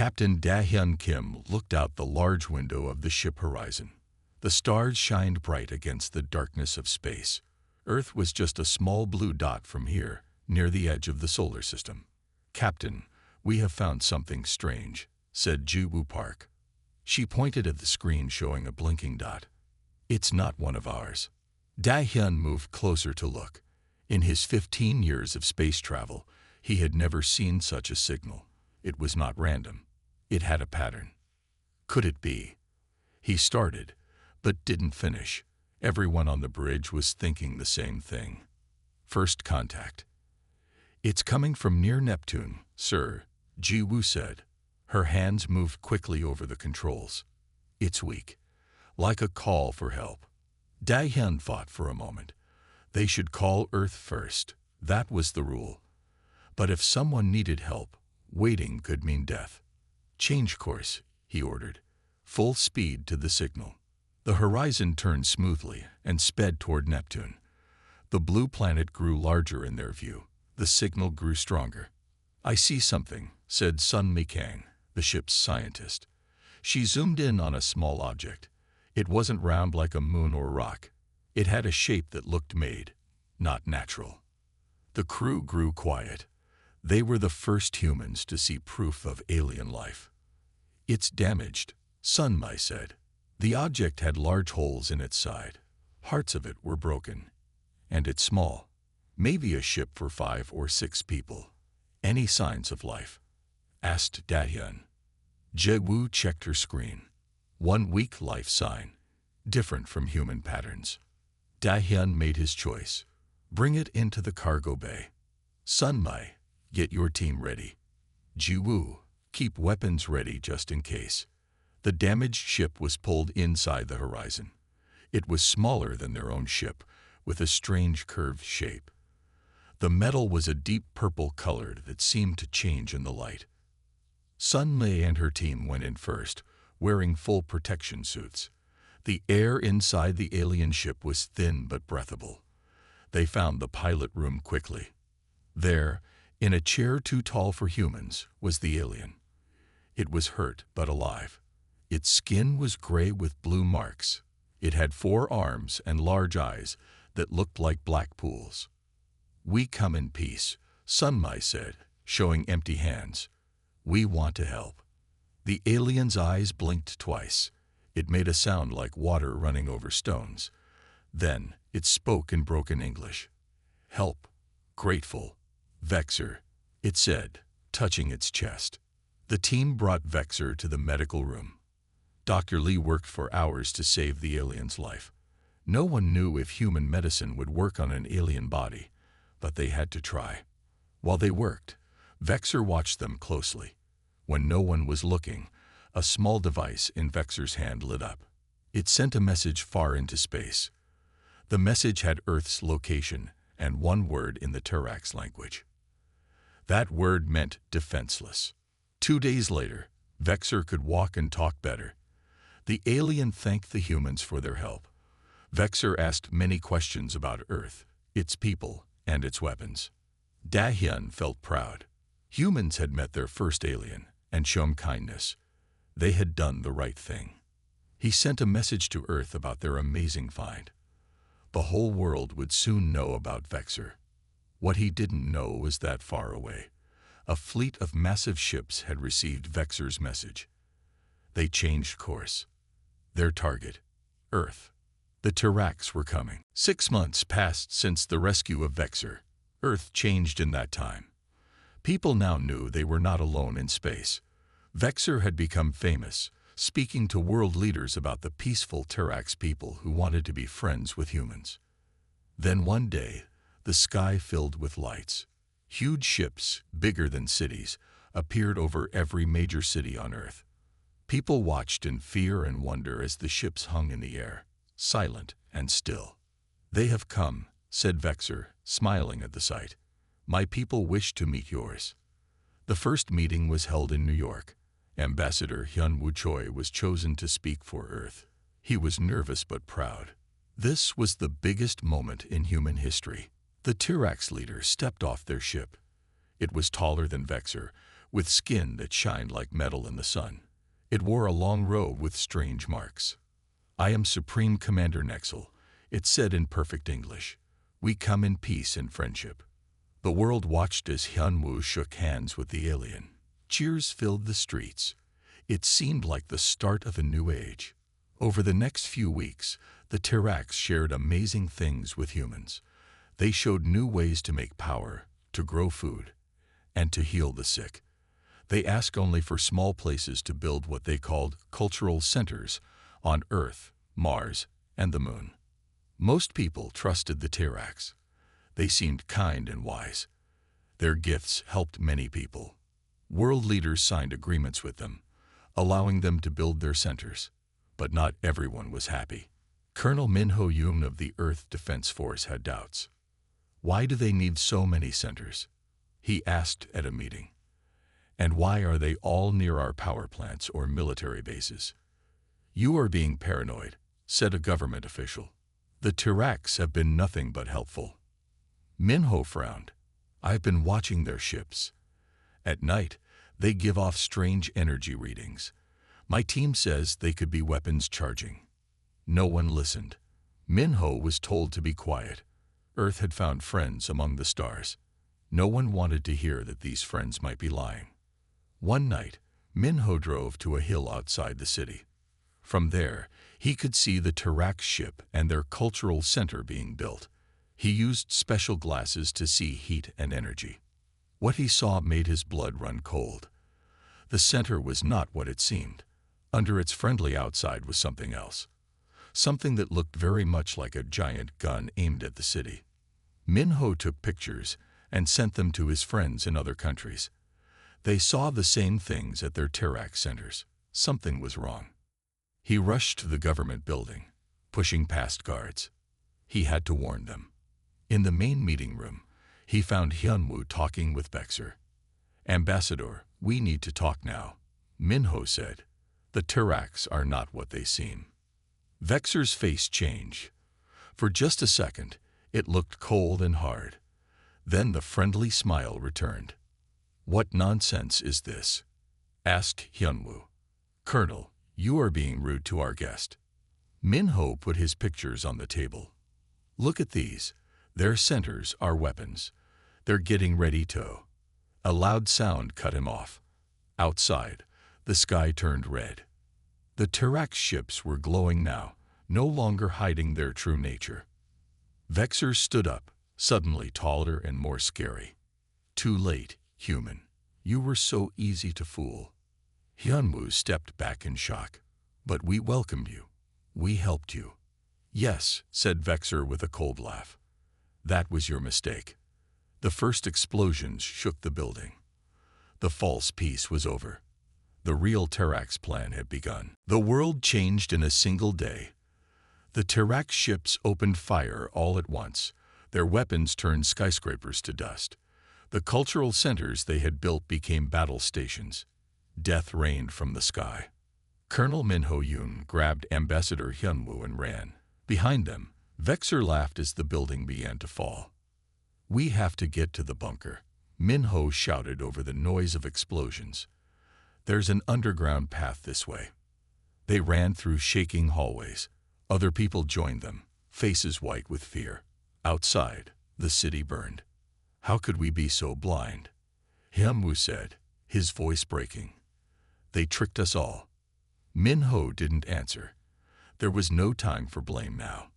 Captain Da-hyun Kim looked out the large window of the ship horizon. The stars shined bright against the darkness of space. Earth was just a small blue dot from here, near the edge of the solar system. "Captain, we have found something strange," said Ji-woo Park. She pointed at the screen showing a blinking dot. "It's not one of ours." Da-hyun moved closer to look. In his 15 years of space travel, he had never seen such a signal. It was not random. It had a pattern. Could it be? He started, but didn't finish. Everyone on the bridge was thinking the same thing. First contact. "It's coming from near Neptune, sir," Ji-woo said. Her hands moved quickly over the controls. "It's weak, like a call for help." Da-hyun thought for a moment. They should call Earth first. That was the rule. But if someone needed help, waiting could mean death. "Change course," he ordered. "Full speed to the signal." The horizon turned smoothly and sped toward Neptune. The blue planet grew larger in their view. The signal grew stronger. "I see something," said Sun Mi-kang, the ship's scientist. She zoomed in on a small object. It wasn't round like a moon or rock. It had a shape that looked made, not natural. The crew grew quiet. They were the first humans to see proof of alien life. "It's damaged," Sun Mi said. The object had large holes in its side. Parts of it were broken. "And it's small. Maybe a ship for 5 or 6 people." "Any signs of life?" asked Da-hyun. Ji-woo checked her screen. One weak life sign, different from human patterns. Da-hyun made his choice. "Bring it into the cargo bay." "Sun Mi, get your team ready." "Ji-woo, keep weapons ready just in case." The damaged ship was pulled inside the horizon. It was smaller than their own ship, with a strange curved shape. The metal was a deep purple color that seemed to change in the light. Sun Mi and her team went in first, wearing full protection suits. The air inside the alien ship was thin but breathable. They found the pilot room quickly. There, in a chair too tall for humans, was the alien. It was hurt but alive. Its skin was gray with blue marks. It had 4 arms and large eyes that looked like black pools. "We come in peace," Sun Mi said, showing empty hands. "We want to help." The alien's eyes blinked twice. It made a sound like water running over stones. Then it spoke in broken English. "Help. Grateful. Vexor," it said, touching its chest. The team brought Vexor to the medical room. Dr. Lee worked for hours to save the alien's life. No one knew if human medicine would work on an alien body, but they had to try. While they worked, Vexor watched them closely. When no one was looking, a small device in Vexor's hand lit up. It sent a message far into space. The message had Earth's location and one word in the Turax language. That word meant defenseless. 2 days later, Vexor could walk and talk better. The alien thanked the humans for their help. Vexor asked many questions about Earth, its people, and its weapons. Da-hyun felt proud. Humans had met their first alien and shown kindness. They had done the right thing. He sent a message to Earth about their amazing find. The whole world would soon know about Vexor. What he didn't know was that far away, a fleet of massive ships had received Vexor's message. They changed course. Their target, Earth. The Turax were coming. 6 months passed since the rescue of Vexor. Earth changed in that time. People now knew they were not alone in space. Vexor had become famous, speaking to world leaders about the peaceful Turax people who wanted to be friends with humans. Then one day, the sky filled with lights. Huge ships, bigger than cities, appeared over every major city on Earth. People watched in fear and wonder as the ships hung in the air, silent and still. "They have come," said Vexor, smiling at the sight. "My people wish to meet yours." The first meeting was held in New York. Ambassador Hyun-woo Choi was chosen to speak for Earth. He was nervous but proud. This was the biggest moment in human history. The Turax leaders stepped off their ship. It was taller than Vexor, with skin that shined like metal in the sun. It wore a long robe with strange marks. "I am Supreme Commander Nexel," it said in perfect English. "We come in peace and friendship." The world watched as Hyunwoo shook hands with the alien. Cheers filled the streets. It seemed like the start of a new age. Over the next few weeks, the Tirax shared amazing things with humans. They showed new ways to make power, to grow food, and to heal the sick. They asked only for small places to build what they called cultural centers on Earth, Mars, and the Moon. Most people trusted the Tirax. They seemed kind and wise. Their gifts helped many people. World leaders signed agreements with them, allowing them to build their centers. But not everyone was happy. Colonel Min Ho-yoon of the Earth Defense Force had doubts. Why do they need so many centers? He asked at a meeting. And why are they all near our power plants or military bases? "You are being paranoid," said a government official. "The Tirax have been nothing but helpful." Min Ho frowned. "I've been watching their ships. At night, they give off strange energy readings. My team says they could be weapons charging." No one listened. Min Ho was told to be quiet. Earth had found friends among the stars. No one wanted to hear that these friends might be lying. One night, Min Ho drove to a hill outside the city. From there, he could see the Tirax ship and their cultural center being built. He used special glasses to see heat and energy. What he saw made his blood run cold. The center was not what it seemed. Under its friendly outside was something else. Something that looked very much like a giant gun aimed at the city. Min Ho took pictures and sent them to his friends in other countries. They saw the same things at their Tirax centers. Something was wrong. He rushed to the government building, pushing past guards. He had to warn them. In the main meeting room, he found Hyunwoo talking with Vexer. "Ambassador, we need to talk now," Min Ho said. "The Tirax are not what they seem." Vexer's face changed. For just a second, it looked cold and hard. Then the friendly smile returned. "What nonsense is this?" asked Hyunwoo. "Colonel, you are being rude to our guest." Min Ho put his pictures on the table. "Look at these. Their centers are weapons. They're getting ready to." A loud sound cut him off. Outside, the sky turned red. The Tirax ships were glowing now, no longer hiding their true nature. Vexer stood up, suddenly taller and more scary. "Too late, human. You were so easy to fool." Hyunwoo stepped back in shock. "But we welcomed you. We helped you." "Yes," said Vexer with a cold laugh. "That was your mistake." The first explosions shook the building. The false peace was over. The real Tirax plan had begun. The world changed in a single day. The Tirax ships opened fire all at once. Their weapons turned skyscrapers to dust. The cultural centers they had built became battle stations. Death rained from the sky. Colonel Min Ho-yoon grabbed Ambassador Hyunwoo and ran. Behind them, Vexer laughed as the building began to fall. "We have to get to the bunker," Min Ho shouted over the noise of explosions. "There's an underground path this way." They ran through shaking hallways. Other people joined them, faces white with fear. Outside, the city burned. "How could we be so blind?" Hyunwoo said, his voice breaking. "They tricked us all." Min Ho didn't answer. There was no time for blame now.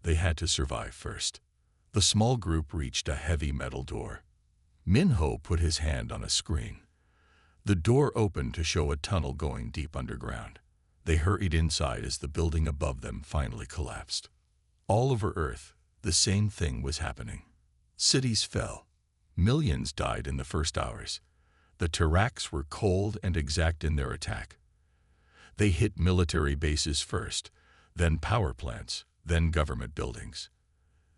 They had to survive first. The small group reached a heavy metal door. Min Ho put his hand on a screen. The door opened to show a tunnel going deep underground. They hurried inside as the building above them finally collapsed. All over Earth, the same thing was happening. Cities fell. Millions died in the first hours. The Tirax were cold and exact in their attack. They hit military bases first, then power plants, then government buildings.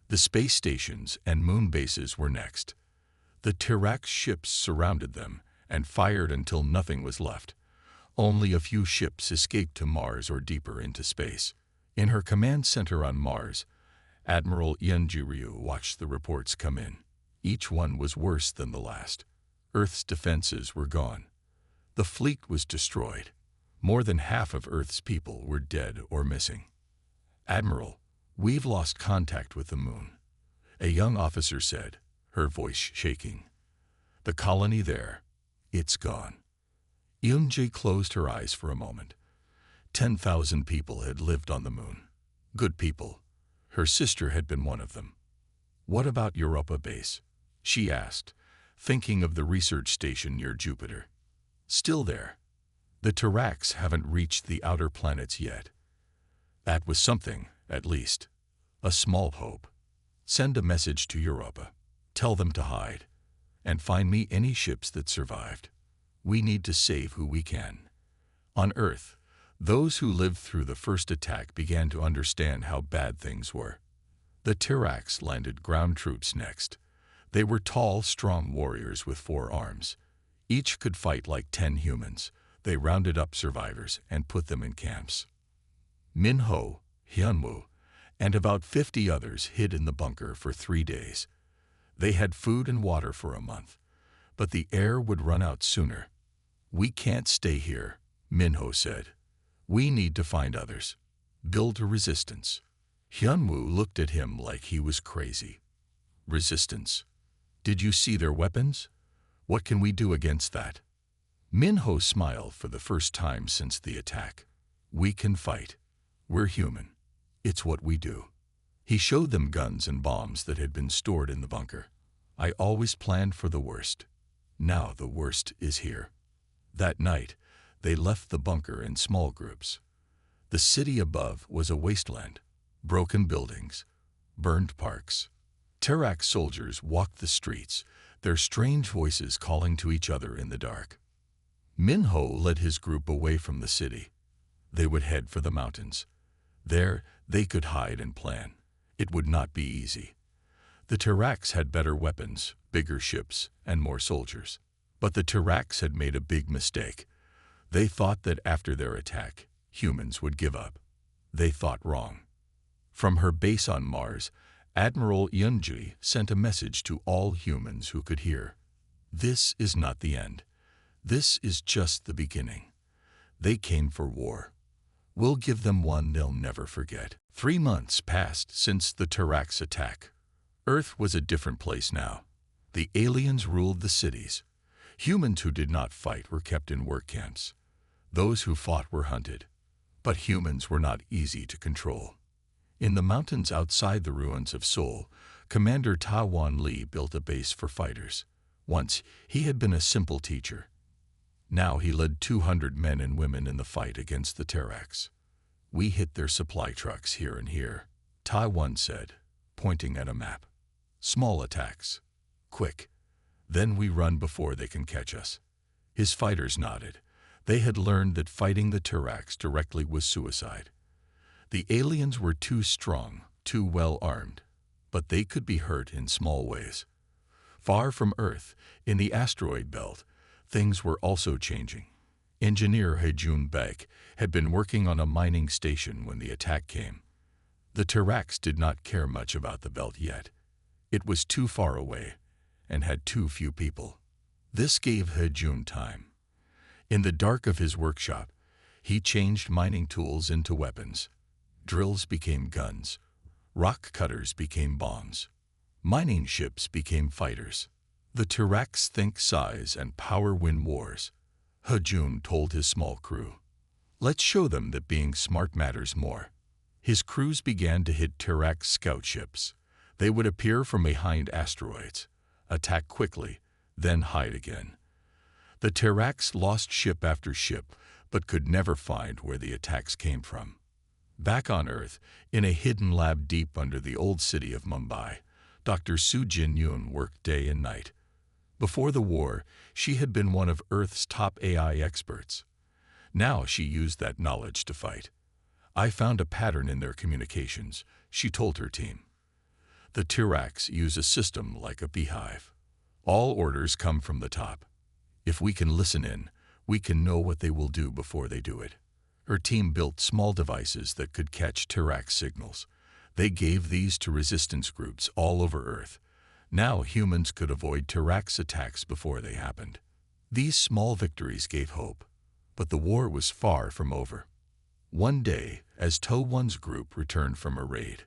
The space stations and moon bases were next. The Tirax ships surrounded them and fired until nothing was left. Only a few ships escaped to Mars or deeper into space. In her command center on Mars, Admiral Yeon Ji-ryu watched the reports come in. Each one was worse than the last. Earth's defenses were gone. The fleet was destroyed. More than half of Earth's people were dead or missing. "Admiral, we've lost contact with the moon," a young officer said, her voice shaking. "The colony there, it's gone." Eunji closed her eyes for a moment. 10,000 people had lived on the moon. Good people. Her sister had been one of them. "What about Europa base?" she asked, thinking of the research station near Jupiter. "Still there. The Terrax haven't reached the outer planets yet." That was something, at least. A small hope. "Send a message to Europa. Tell them to hide. And find me any ships that survived. We need to save who we can." On Earth, those who lived through the first attack began to understand how bad things were. The Terrax landed ground troops next. They were tall, strong warriors with 4 arms. Each could fight like 10 humans. They rounded up survivors and put them in camps. Minho, Hyunwoo, and about 50 others hid in the bunker for 3 days. They had food and water for a month, but the air would run out sooner. "We can't stay here," Minho said. "We need to find others. Build a resistance." Hyunwoo looked at him like he was crazy. "Resistance? Did you see their weapons? What can we do against that?" Minho smiled for the first time since the attack. "We can fight. We're human. It's what we do." He showed them guns and bombs that had been stored in the bunker. "I always planned for the worst. Now the worst is here." That night, they left the bunker in small groups. The city above was a wasteland. Broken buildings, burned parks. Terrax soldiers walked the streets, their strange voices calling to each other in the dark. Minho led his group away from the city. They would head for the mountains. There, they could hide and plan. It would not be easy. The Terrax had better weapons, bigger ships, and more soldiers. But the Terrax had made a big mistake. They thought that after their attack, humans would give up. They thought wrong. From her base on Mars, Admiral Eunji sent a message to all humans who could hear. "This is not the end. This is just the beginning. They came for war. We'll give them one they'll never forget." 3 months passed since the Terrax attack. Earth was a different place now. The aliens ruled the cities. Humans who did not fight were kept in work camps. Those who fought were hunted. But humans were not easy to control. In the mountains outside the ruins of Seoul, Commander Ta Wan Lee built a base for fighters. Once, he had been a simple teacher. Now he led 200 men and women in the fight against the Terrax. "We hit their supply trucks here and here," Ta Wan said, pointing at a map. "Small attacks. Quick. Then we run before they can catch us." His fighters nodded. They had learned that fighting the Terrax directly was suicide. The aliens were too strong, too well armed, but they could be hurt in small ways. Far from Earth, in the asteroid belt, things were also changing. Engineer Hejun Baek had been working on a mining station when the attack came. The Terrax did not care much about the belt yet. It was too far away and had too few people. This gave Hejun time. In the dark of his workshop, he changed mining tools into weapons. Drills became guns. Rock cutters became bombs. Mining ships became fighters. The Terrax think size and power win wars. Hejun told his small crew. "Let's show them that being smart matters more." His crews began to hit Terrax scout ships. They would appear from behind asteroids, attack quickly, then hide again. The Terrax lost ship after ship, but could never find where the attacks came from. Back on Earth, in a hidden lab deep under the old city of Mumbai, Dr. Soo Jin-yoon worked day and night. Before the war, she had been one of Earth's top AI experts. Now she used that knowledge to fight. "I found a pattern in their communications," she told her team. "The Terrax use a system like a beehive. All orders come from the top. If we can listen in, we can know what they will do before they do it." Her team built small devices that could catch Terrax signals. They gave these to resistance groups all over Earth. Now humans could avoid Tirax attacks before they happened. These small victories gave hope, but the war was far from over. One day, as To-1's group returned from a raid,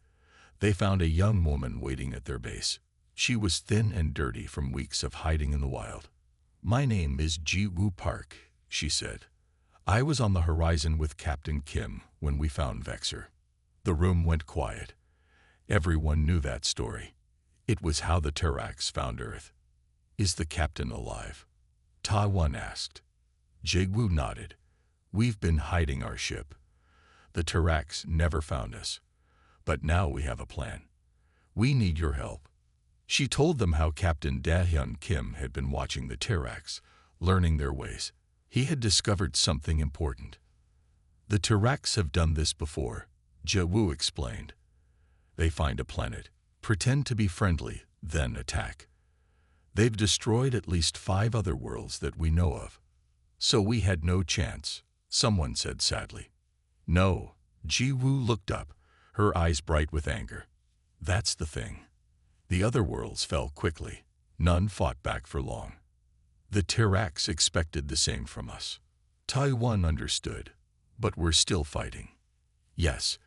they found a young woman waiting at their base. She was thin and dirty from weeks of hiding in the wild. "My name is Ji-Woo Park," she said. "I was on the horizon with Captain Kim when we found Vexor." The room went quiet. Everyone knew that story. It was how the Tirax found Earth. "Is the captain alive?" Ta-1 asked. Ji-Woo nodded. "We've been hiding our ship. The Tirax never found us. But now we have a plan. We need your help." She told them how Captain Da-hyun Kim had been watching the Tirax, learning their ways. He had discovered something important. "The Tirax have done this before," Ji-Woo explained. "They find a planet, pretend to be friendly, then attack. They've destroyed at least 5 other worlds that we know of." "So we had no chance," someone said sadly. "No." Ji-Woo looked up, her eyes bright with anger. "That's the thing. The other worlds fell quickly. None fought back for long. The Tirax expected the same from us. Taiwan understood, but we're still fighting." "Yes,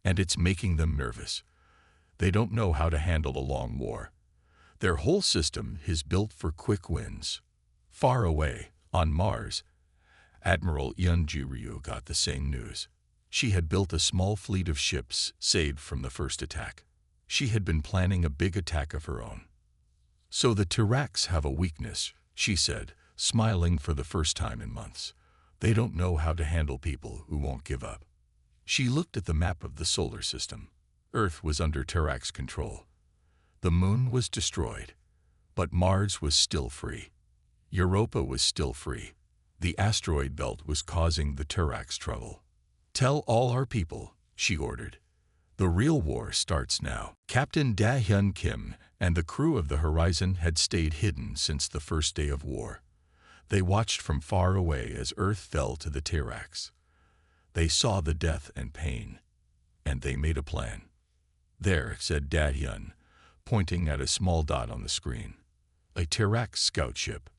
and it's making them nervous. They don't know how to handle a long war. Their whole system is built for quick wins." Far away, on Mars, Admiral Yoon Ji-ryu got the same news. She had built a small fleet of ships saved from the first attack. She had been planning a big attack of her own. "So the Tirax have a weakness," she said, smiling for the first time in months. "They don't know how to handle people who won't give up." She looked at the map of the solar system. Earth was under Tirax control. The moon was destroyed, but Mars was still free. Europa was still free. The asteroid belt was causing the Tirax trouble. "Tell all our people," she ordered. "The real war starts now." Captain Da-hyun Kim and the crew of the Horizon had stayed hidden since the first day of war. They watched from far away as Earth fell to the Tirax. They saw the death and pain, and they made a plan. "There," said Da-hyun, pointing at a small dot on the screen. "A Tirax scout ship,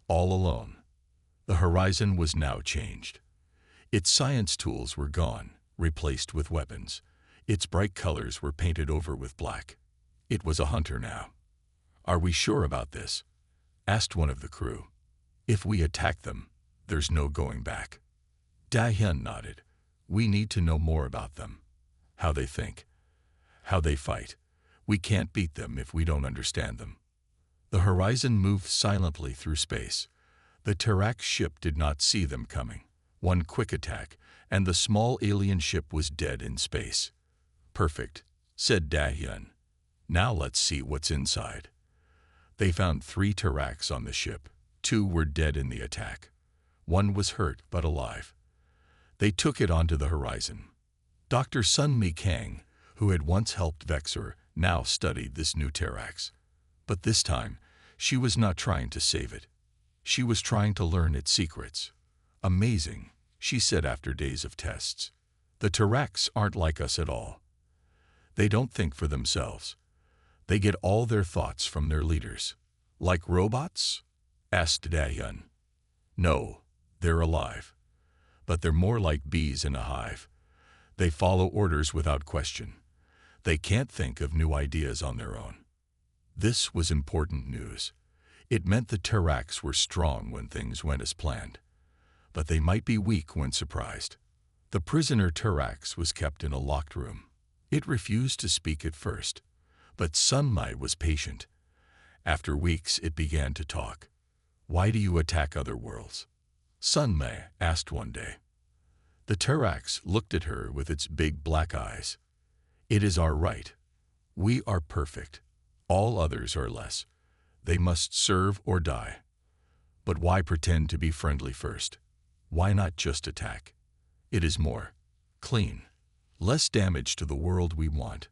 all alone." The Horizon was now changed. Its science tools were gone, replaced with weapons. Its bright colors were painted over with black. It was a hunter now. "Are we sure about this?" asked one of the crew. "If we attack them, there's no going back." Da-hyun nodded. "We need to know more about them. How they think. How they fight. We can't beat them if we don't understand them." The Horizon moved silently through space. The Tirax ship did not see them coming. One quick attack, and the small alien ship was dead in space. "Perfect," said Da-hyun. "Now let's see what's inside." They found 3 Tirax on the ship. 2 were dead in the attack. 1 was hurt but alive. They took it onto the Horizon. Dr. Sun-Mi Kang, who had once helped Vexor, now studied this new Tirax. But this time, she was not trying to save it. She was trying to learn its secrets. "Amazing," she said after days of tests. "The Tirax aren't like us at all. They don't think for themselves. They get all their thoughts from their leaders." "Like robots?" asked Da-hyun. "No, they're alive. But they're more like bees in a hive. They follow orders without question. They can't think of new ideas on their own." This was important news. It meant the Tirax were strong when things went as planned. But they might be weak when surprised. The prisoner Tirax was kept in a locked room. It refused to speak at first, but Sun-Mi was patient. After weeks, it began to talk. "Why do you attack other worlds?" Sun-Mi asked one day. The Tirax looked at her with its big black eyes. "It is our right. We are perfect. All others are less. They must serve or die. But why pretend to be friendly first? Why not just attack? It is more clean. Less damage to the world we want.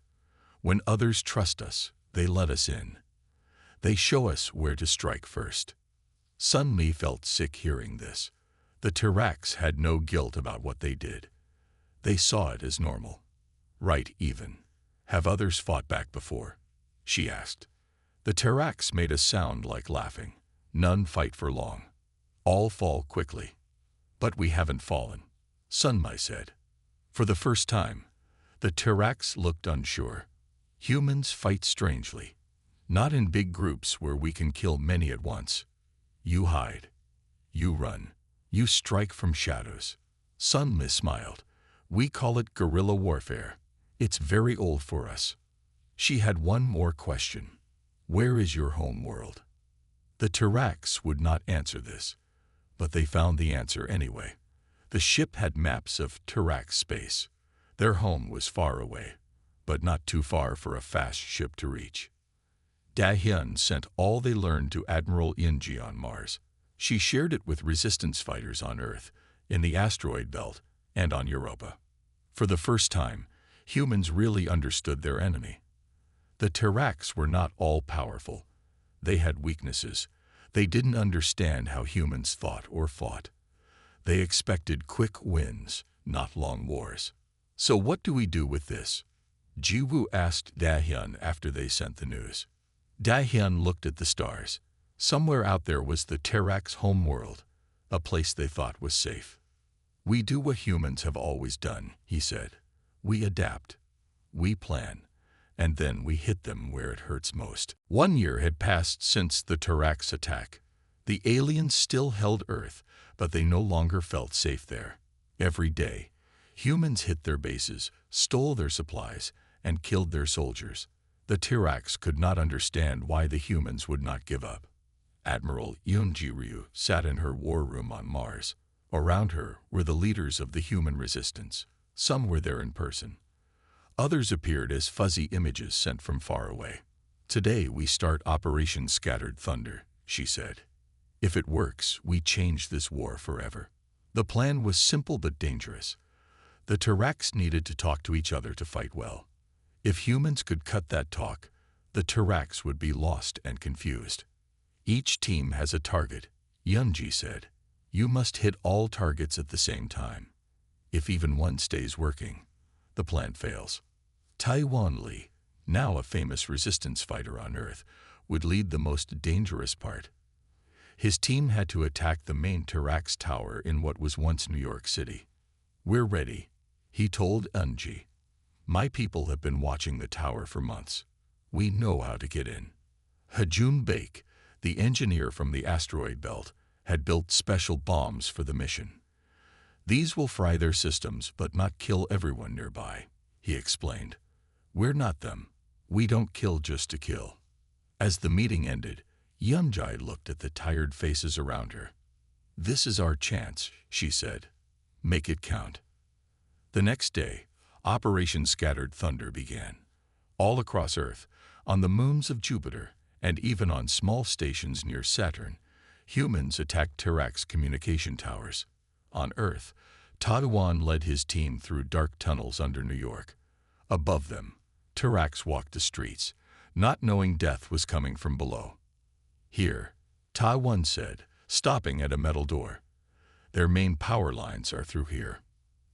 When others trust us, they let us in. They show us where to strike first." Sun-Mi felt sick hearing this. The Tirax had no guilt about what they did. They saw it as normal. "Right, even. Have others fought back before?" she asked. The Terrax made a sound like laughing. None fight for long. All fall quickly. But we haven't fallen, Sunmai said. For the first time, the Terrax looked unsure. Humans fight strangely. Not in big groups where we can kill many at once. You hide. You run. You strike from shadows. Sunmai smiled. We call it guerrilla warfare. It's very old for us. She had one more question. Where is your home world? The Terrax would not answer this, but they found the answer anyway. The ship had maps of Terrax space. Their home was far away, but not too far for a fast ship to reach. Da-hyun sent all they learned to Admiral Yunji on Mars. She shared it with resistance fighters on Earth, in the asteroid belt, and on Europa. For the first time, humans really understood their enemy. The Terrax were not all-powerful. They had weaknesses. They didn't understand how humans thought or fought. They expected quick wins, not long wars. So what do we do with this? Jiwoo asked Da-hyun after they sent the news. Da-hyun looked at the stars. Somewhere out there was the Terrax homeworld, a place they thought was safe. We do what humans have always done, he said. We adapt. We plan. And then we hit them where it hurts most. 1 year had passed since the Terrax attack. The aliens still held Earth, but they no longer felt safe there. Every day, humans hit their bases, stole their supplies, and killed their soldiers. The could not understand why the humans would not give up. Admiral Yoonji-ryu sat in her war room on Mars. Around her were the leaders of the human resistance. Some were there in person. Others appeared as fuzzy images sent from far away. Today we start Operation Scattered Thunder, she said. If it works, we change this war forever. The plan was simple but dangerous. The Terrax needed to talk to each other to fight well. If humans could cut that talk, the Terrax would be lost and confused. Each team has a target, Yunji said. You must hit all targets at the same time. If even one stays working, the plan fails. Taiwan Lee, now a famous resistance fighter on Earth, would lead the most dangerous part. His team had to attack the main Terrax tower in what was once New York City. We're ready, he told Eunji. My people have been watching the tower for months. We know how to get in. Hajun Baek, the engineer from the asteroid belt, had built special bombs for the mission. These will fry their systems but not kill everyone nearby, he explained. We're not them. We don't kill just to kill. As the meeting ended, Yunji looked at the tired faces around her. This is our chance, she said. Make it count. The next day, Operation Scattered Thunder began. All across Earth, on the moons of Jupiter, and even on small stations near Saturn, humans attacked Terrax communication towers. On Earth, Taiwan led his team through dark tunnels under New York. Above them, Terrax walked the streets, not knowing death was coming from below. Here, Taiwan said, stopping at a metal door. Their main power lines are through here.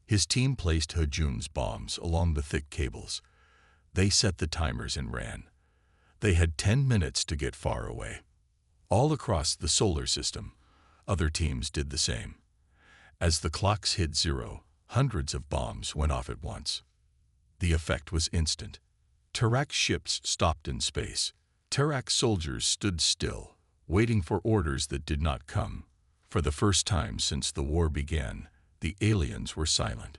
His team placed Hajun's bombs along the thick cables. They set the timers and ran. They had 10 minutes to get far away. All across the solar system, other teams did the same. As the clocks hit 0, hundreds of bombs went off at once. The effect was instant. Terrax ships stopped in space. Terrax soldiers stood still, waiting for orders that did not come. For the first time since the war began, the aliens were silent.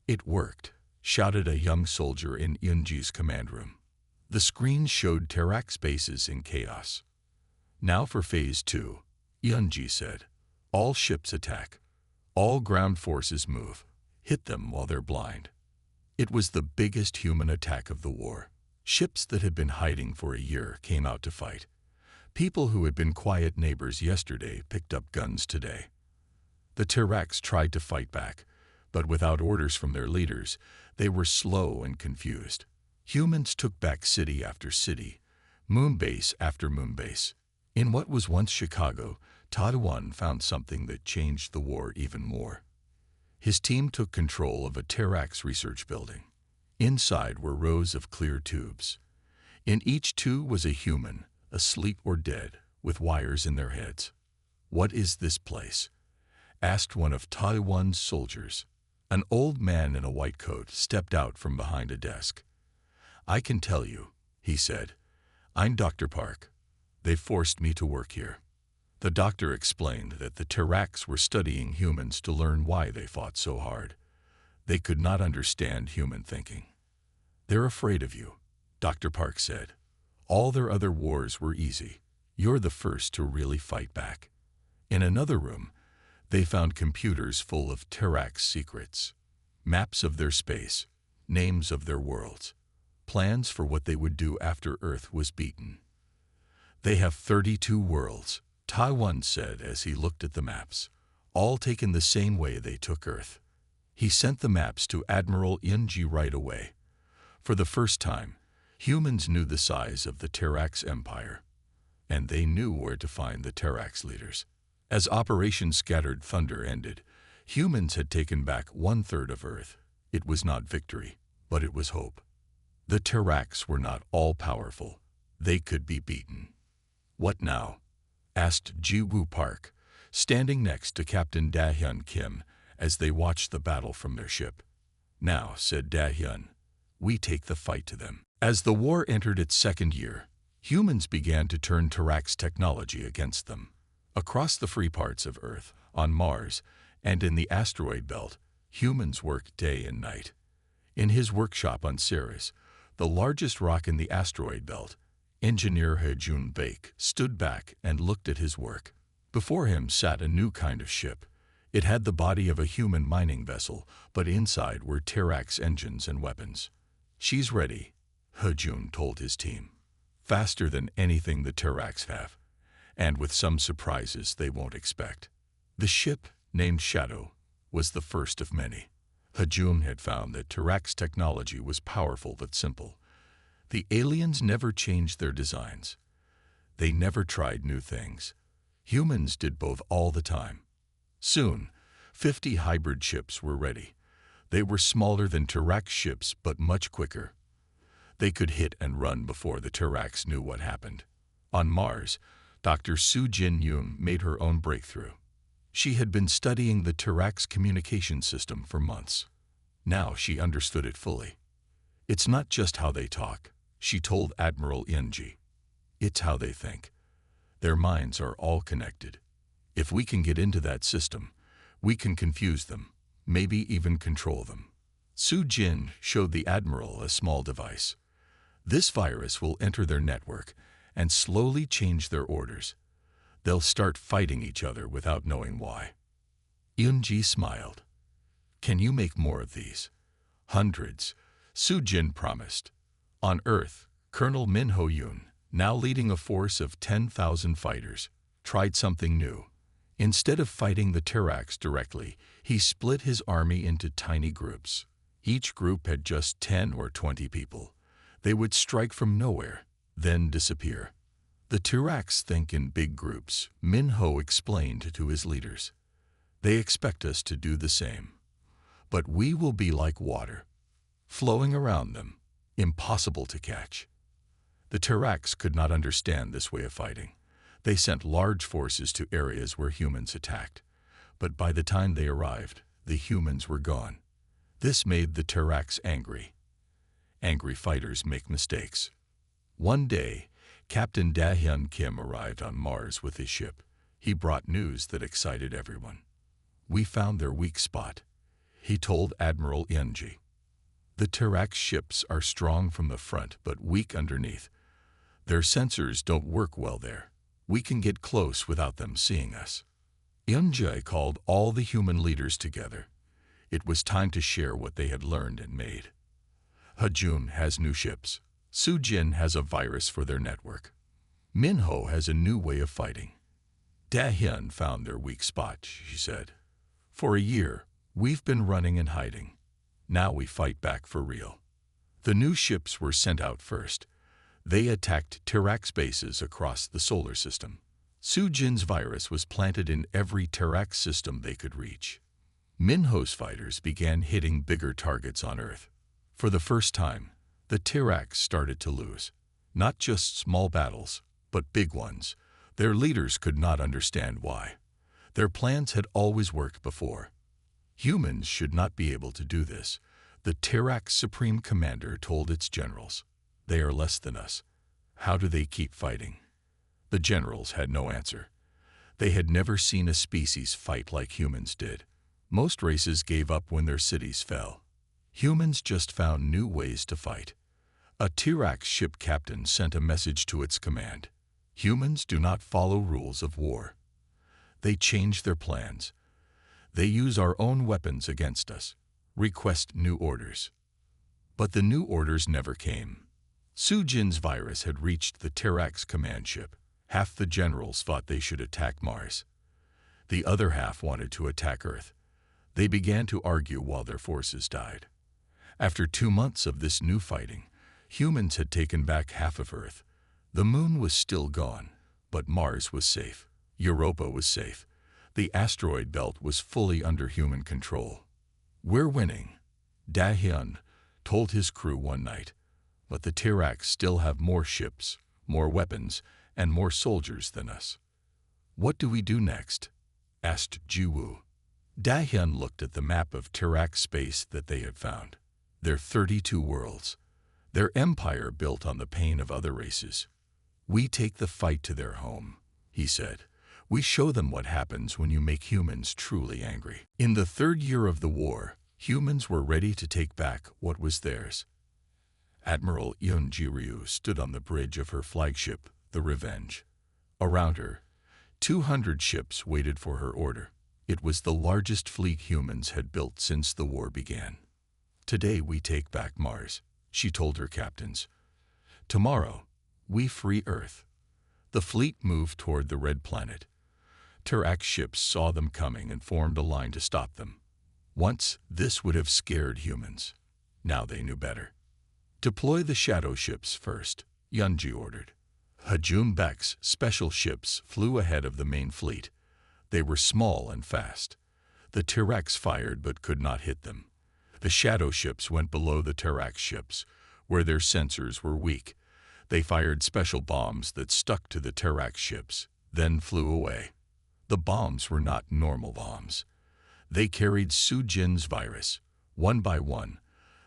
It worked, shouted a young soldier in Yunji's command room. The screen showed Terrax bases in chaos. Now for Phase 2, Yunji said. All ships attack. All ground forces move. Hit them while they're blind. It was the biggest human attack of the war. Ships that had been hiding for a year came out to fight. People who had been quiet neighbors yesterday picked up guns today. The Terrax tried to fight back, but without orders from their leaders, they were slow and confused. Humans took back city after city, moonbase after moonbase. In what was once Chicago, Taiwan found something that changed the war even more. His team took control of a Terrax research building. Inside were rows of clear tubes. In each tube was a human, asleep or dead, with wires in their heads. "What is this place?" asked one of Taiwan's soldiers. An old man in a white coat stepped out from behind a desk. "I can tell you," he said. "I'm Dr. Park. They forced me to work here." The doctor explained that the Terraks were studying humans to learn why they fought so hard. They could not understand human thinking. "They're afraid of you," Dr. Park said. "All their other wars were easy. You're the first to really fight back." In another room, they found computers full of Terrak's secrets, maps of their space, names of their worlds, plans for what they would do after Earth was beaten. "They have 32 worlds," Taiwan said as he looked at the maps, "all taken the same way they took Earth." He sent the maps to Admiral Ng right away. For the first time, humans knew the size of the Terrak's empire, and they knew where to find the Terrak's leaders. As Operation Scattered Thunder ended, humans had taken back 1/3 of Earth. It was not victory, but it was hope. The Terraks were not all-powerful. They could be beaten. "What now?" asked Ji-woo Park, standing next to Captain Da-hyun Kim as they watched the battle from their ship. "Now," said Da-hyun, "we take the fight to them." As the war entered its second year, humans began to turn Terrak's technology against them. Across the free parts of Earth, on Mars, and in the asteroid belt, humans worked day and night. In his workshop on Ceres, the largest rock in the asteroid belt, engineer Hejun Baek stood back and looked at his work. Before him sat a new kind of ship. It had the body of a human mining vessel, but inside were Terrak's engines and weapons. "She's ready," Hejun told his team. "Faster than anything the Terraks have, and with some surprises they won't expect." The ship, named Shadow, was the first of many. Hejun had found that Terrak's technology was powerful but simple. The aliens never changed their designs. They never tried new things. Humans did both all the time. Soon, 50 hybrid ships were ready. They were smaller than Terrak's ships but much quicker. They could hit and run before the Terraks knew what happened. On Mars, Dr. Soo Jin-yoon made her own breakthrough. She had been studying the Terrak's communication system for months. Now she understood it fully. "It's not just how they talk," she told Admiral Ng. "It's how they think. Their minds are all connected. If we can get into that system, we can confuse them, maybe even control them." Soo Jin showed the Admiral a small device. "This virus will enter their network and slowly change their orders. They'll start fighting each other without knowing why." Eun-ji smiled. "Can you make more of these?" "Hundreds," Soo Jin promised. On Earth, Colonel Min Ho-yoon, now leading a force of 10,000 fighters, tried something new. Instead of fighting the Terraks directly, he split his army into tiny groups. Each group had just 10 or 20 people. They would strike from nowhere, then disappear. "The Terraks think in big groups," Min Ho explained to his leaders. "They expect us to do the same. But we will be like water, flowing around them, impossible to catch." The Terraks could not understand this way of fighting. They sent large forces to areas where humans attacked. But by the time they arrived, the humans were gone. This made the Terraks angry. Angry fighters make mistakes. One day, Captain Da-hyun Kim arrived on Mars with his ship. He brought news that excited everyone. "We found their weak spot," he told Admiral Ng. "The Terrak ships are strong from the front but weak underneath. Their sensors don't work well there. We can get close without them seeing us." Ng called all the human leaders together. It was time to share what they had learned and made. Hejun has new ships. Soo Jin has a virus for their network. Min Ho has a new way of fighting. Da-hyun found their weak spot, she said. "For a year, we've been running and hiding. Now we fight back for real." The new ships were sent out first. They attacked Terrak's bases across the solar system. Soo Jin's virus was planted in every Terrak system they could reach. Min Ho's fighters began hitting bigger targets on Earth. For the first time, the Terraks started to lose. Not just small battles, but but big ones. Their leaders could not understand why. Their plans had always worked before. Humans should not be able to do this, the Tirax Supreme Commander told its generals. They are less than us. How do they keep fighting? The generals had no answer. They had never seen a species fight like humans did. Most races gave up when their cities fell. Humans just found new ways to fight. A Tirax ship captain sent a message to its command. Humans do not follow rules of war. They change their plans. They use our own weapons against us. Request new orders. But the new orders never came. Sujin's virus had reached the Tirax command ship. Half the generals thought they should attack Mars. The other half wanted to attack Earth. They began to argue while their forces died. After 2 months of this new fighting, humans had taken back half of Earth. The moon was still gone, but Mars was safe. Europa was safe. The asteroid belt was fully under human control. We're winning, Da-hyun told his crew one night. But the Tirax still have more ships, more weapons, and more soldiers than us. What do we do next? Asked Jiwoo. Da-hyun looked at the map of Tirax space that they had found. Their 32 worlds. Their empire built on the pain of other races. We take the fight to their home, he said. We show them what happens when you make humans truly angry. In the 3rd year of the war, humans were ready to take back what was theirs. Admiral Yeon-ji-ryu stood on the bridge of her flagship, the Revenge. Around her, 200 ships waited for her order. It was the largest fleet humans had built since the war began. Today we take back Mars, she told her captains. Tomorrow, we free Earth. The fleet moved toward the Red Planet. Tirax ships saw them coming and formed a line to stop them. Once, this would have scared humans. Now they knew better. Deploy the shadow ships first, Yeon-ji ordered. Hajun Baek's special ships flew ahead of the main fleet. They were small and fast. The Tirax fired but could not hit them. The shadow ships went below the Tirax ships, where their sensors were weak. They fired special bombs that stuck to the Tirax ships, then flew away. The bombs were not normal bombs. They carried Sujin's virus. One by one,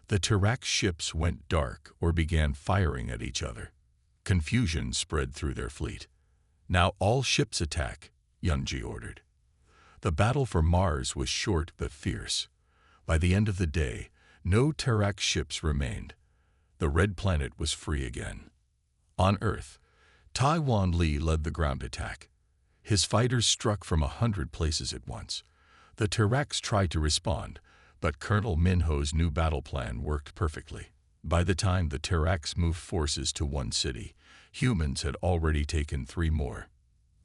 the Tirax ships went dark or began firing at each other. Confusion spread through their fleet. Now all ships attack, Yeon-ji ordered. The battle for Mars was short but fierce. By the end of the day, no Tirax ships remained. The Red Planet was free again. On Earth, Taiwan Lee led the ground attack. His fighters struck from 100 places at once. The Tirax tried to respond, but Colonel Minho's new battle plan worked perfectly. By the time the Tirax moved forces to one city, humans had already taken 3 more.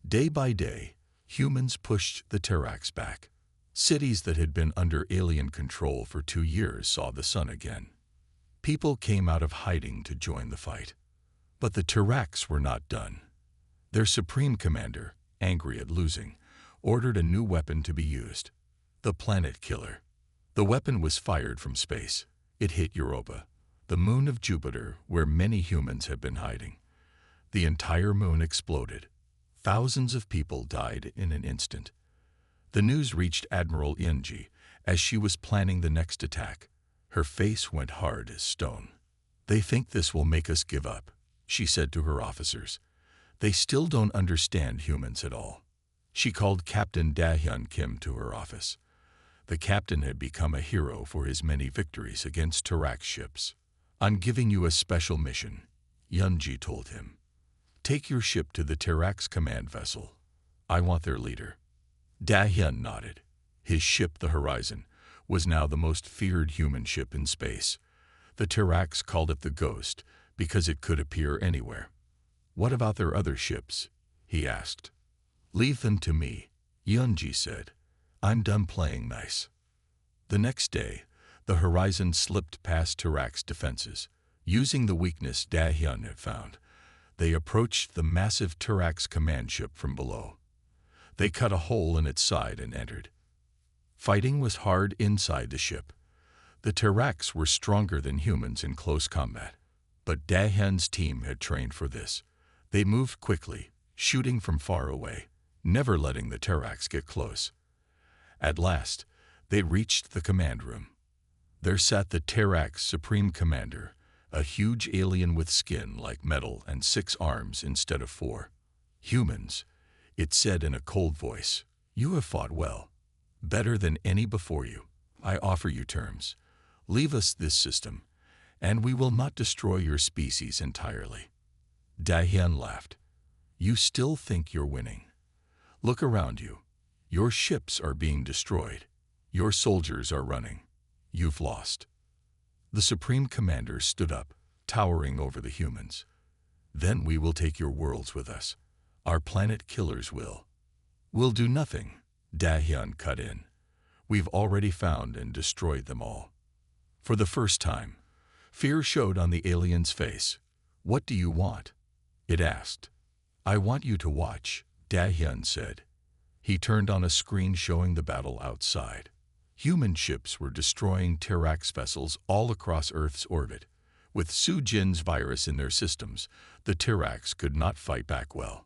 Day by day, humans pushed the Tirax back. Cities that had been under alien control for 2 years saw the sun again. People came out of hiding to join the fight. But the Tirax were not done. Their supreme commander, angry at losing, ordered a new weapon to be used. The Planet Killer. The weapon was fired from space. It hit Europa, the moon of Jupiter where many humans had been hiding. The entire moon exploded. Thousands of people died in an instant. The news reached Admiral Yeon-ji as she was planning the next attack. Her face went hard as stone. They think this will make us give up, she said to her officers. They still don't understand humans at all. She called Captain Da-hyun Kim to her office. The captain had become a hero for his many victories against Tirax ships. I'm giving you a special mission, Yeon-ji told him. Take your ship to the Tirax command vessel. I want their leader. Da-hyun nodded. His ship, the Horizon, was now the most feared human ship in space. The Tirax called it the Ghost because it could appear anywhere. What about their other ships? He asked. Leave them to me, Yeon-ji said. I'm done playing nice. The next day, the Horizon slipped past Tirax defenses. Using the weakness Da-hyun had found, they approached the massive Tirax command ship from below. They cut a hole in its side and entered. Fighting was hard inside the ship. The Tirax were stronger than humans in close combat, but Da-hyun's team had trained for this. They moved quickly, shooting from far away, never letting the Terrax get close. At last, they reached the command room. There sat the Terrax Supreme Commander, a huge alien with skin like metal and 6 arms instead of 4. "Humans," it said in a cold voice, "you have fought well. Better than any before you. I offer you terms. Leave us this system, and we will not destroy your species entirely." Dahyun laughed. "You still think you're winning? Look around you. Your ships are being destroyed. Your soldiers are running. You've lost." The Supreme Commander stood up, towering over the humans. "Then we will take your worlds with us. Our planet killers will." "We'll do nothing," Dahyun cut in. "We've already found and destroyed them all." For the first time, fear showed on the alien's face. "What do you want?" it asked. "I want you to watch," Dahyun said. He turned on a screen showing the battle outside. Human ships were destroying Terrax vessels all across Earth's orbit. With Su-Jin's virus in their systems, the Terrax could not fight back well.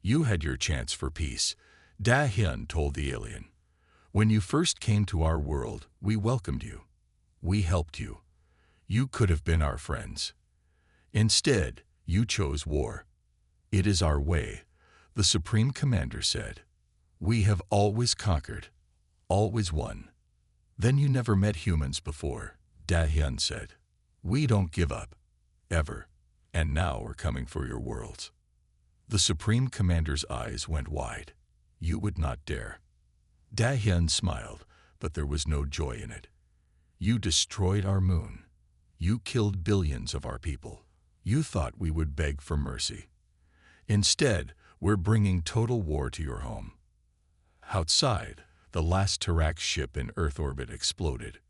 "You had your chance for peace," Dahyun told the alien. "When you first came to our world, we welcomed you. We helped you. You could have been our friends. Instead, you chose war. It is our way," the Supreme Commander said. "We have always conquered, always won." "Then you never met humans before," Dahyun said. "We don't give up, ever, and now we're coming for your worlds." The Supreme Commander's eyes went wide. "You would not dare." Dahyun smiled, but there was no joy in it. "You destroyed our moon. You killed billions of our people. You thought we would beg for mercy. Instead, we're bringing total war to your home." Outside, the last Terrax ship in Earth orbit exploded.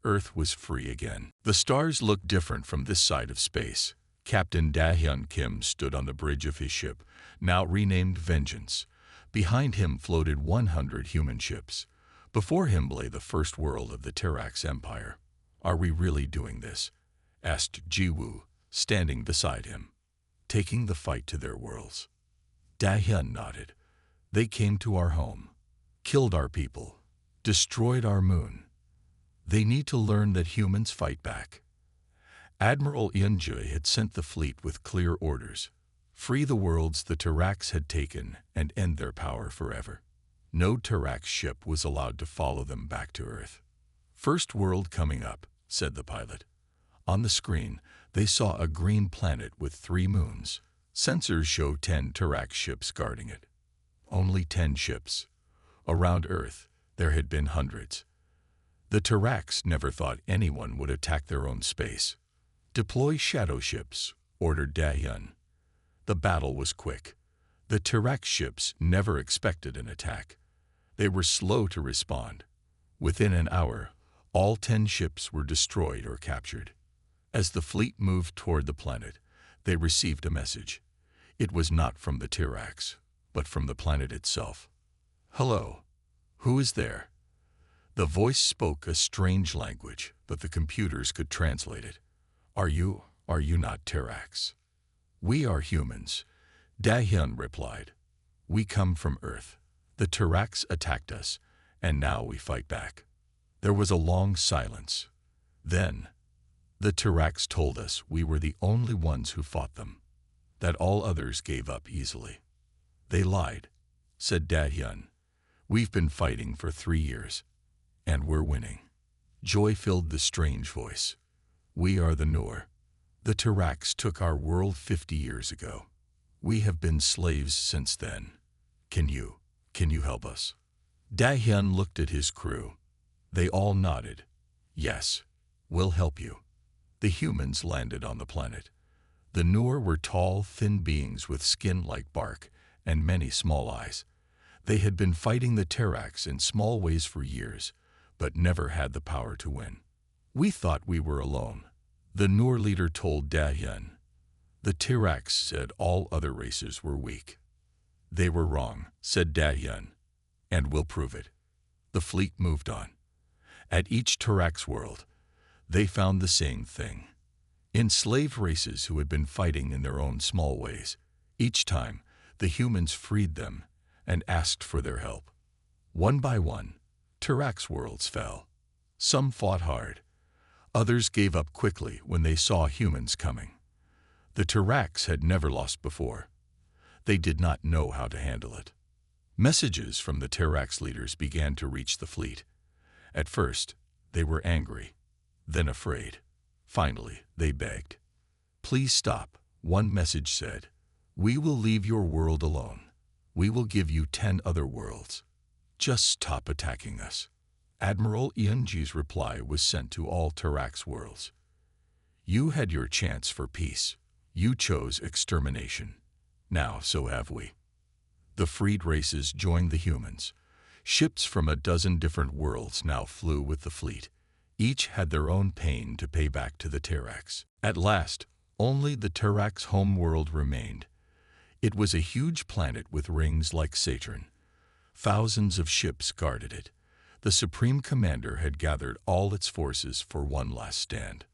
Earth was free again. The stars looked different from this side of space. Captain Dahyun Kim stood on the bridge of his ship, now renamed Vengeance. Behind him floated 100 human ships. Before him lay the first world of the Terrax Empire. "Are we really doing this?" asked Jiwoo, standing beside him. "Taking the fight to their worlds?" Dahyun nodded. "They came to our home, killed our people, destroyed our moon. They need to learn that humans fight back." Admiral Yeonjui had sent the fleet with clear orders. Free the worlds the Terrax had taken and end their power forever. No Terrax ship was allowed to follow them back to Earth. "First world coming up," said the pilot. On the screen, they saw a green planet with 3 moons. Sensors show 10 Terrax ships guarding it. Only 10 ships. Around Earth, there had been hundreds. The Terrax never thought anyone would attack their own space. "Deploy shadow ships," ordered Dahyun. The battle was quick. The Terrax ships never expected an attack. They were slow to respond. Within an hour, all 10 ships were destroyed or captured. As the fleet moved toward the planet, they received a message. It was not from the Terrax, but from the planet itself. "Hello. Who is there?" The voice spoke a strange language, but the computers could translate it. Are you not Terrax?" "We are humans," Dahyun replied. "We come from Earth. The Terrax attacked us, and now we fight back." There was a long silence. Then, "The Terrax told us we were the only ones who fought them, that all others gave up easily." "They lied," said Dahyun. "We've been fighting for 3 years, and we're winning." Joy filled the strange voice. "We are the Noor. The Terrax took our world 50 years ago. We have been slaves since then. Can you help us?" Dahyun looked at his crew. They all nodded. "Yes, we'll help you." The humans landed on the planet. The Noor were tall, thin beings with skin like bark and many small eyes. They had been fighting the Terrax in small ways for years, but never had the power to win. "We thought we were alone," the Noor leader told Dahyun. "The Terrax said all other races were weak." "They were wrong," said Dahyun, "and we'll prove it." The fleet moved on. At each Terrax world, they found the same thing. Enslaved races who had been fighting in their own small ways, Each time, the humans freed them and asked for their help. One by one, Tirax worlds fell. Some fought hard. Others gave up quickly when they saw humans coming. The Tirax had never lost before. They did not know how to handle it. Messages from the Tirax leaders began to reach the fleet. At first, they were angry, then afraid. Finally, they begged. "Please stop," one message said. "We will leave your world alone. We will give you 10 other worlds. Just stop attacking us." Admiral Ianji's reply was sent to all Tirax worlds. "You had your chance for peace. You chose extermination. Now so have we." The freed races joined the humans. Ships from a dozen different worlds now flew with the fleet. Each had their own pain to pay back to the Tirax. At last, only the Tirax home world remained. It was a huge planet with rings like Saturn. Thousands of ships guarded it. The Supreme Commander had gathered all its forces for one last stand.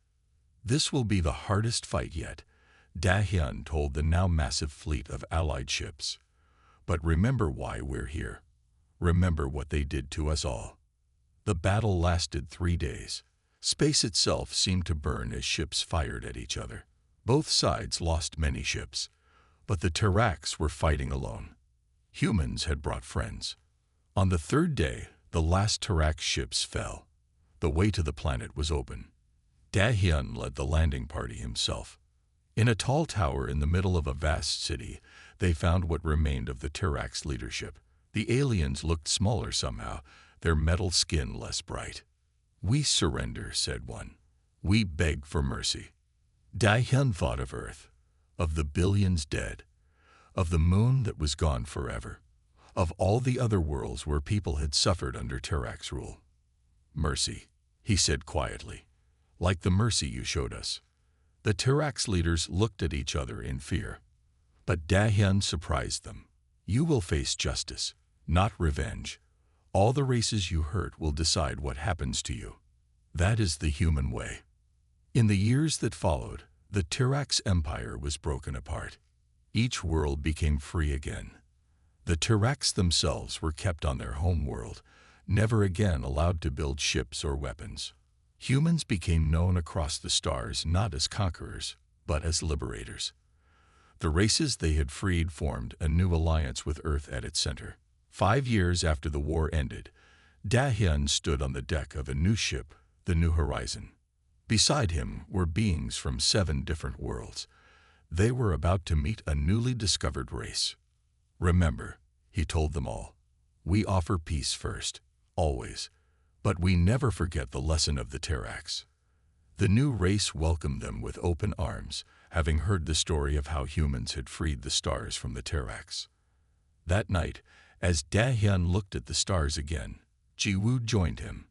"This will be the hardest fight yet," Dahyun told the now massive fleet of Allied ships. "But remember why we're here. Remember what they did to us all." The battle lasted 3 days. Space itself seemed to burn as ships fired at each other. Both sides lost many ships, but the Tirax were fighting alone. Humans had brought friends. On the 3rd day, the last Tirax ships fell. The way to the planet was open. Dahyun led the landing party himself. In a tall tower in the middle of a vast city, they found what remained of the Tirax leadership. The aliens looked smaller somehow, their metal skin less bright. "We surrender," said one. "We beg for mercy." Dahyun thought of Earth, of the billions dead, of the moon that was gone forever, of all the other worlds where people had suffered under Tirax rule. "Mercy," he said quietly, "like the mercy you showed us." The Tirax leaders looked at each other in fear. But Dahyun surprised them. "You will face justice, not revenge. All the races you hurt will decide what happens to you. That is the human way." In the years that followed, the Tirax Empire was broken apart. Each world became free again. The Tirax themselves were kept on their home world, never again allowed to build ships or weapons. Humans became known across the stars not as conquerors, but as liberators. The races they had freed formed a new alliance with Earth at its center. 5 years after the war ended, Dahyun stood on the deck of a new ship, the New Horizon. Beside him were beings from 7 different worlds. They were about to meet a newly discovered race. "Remember," he told them all, "we offer peace first, always. But we never forget the lesson of the Tirax." The new race welcomed them with open arms, having heard the story of how humans had freed the stars from the Tirax. That night, as Dahyun looked at the stars again, Jiwoo joined him.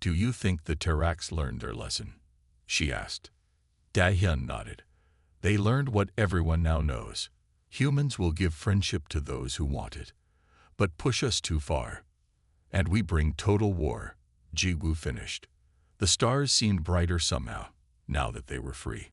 "Do you think the Tirax learned their lesson?" she asked. Dahyun nodded. "They learned what everyone now knows. Humans will give friendship to those who want it, but push us too far. And we bring total war," Jiwoo finished. The stars seemed brighter somehow, now that they were free.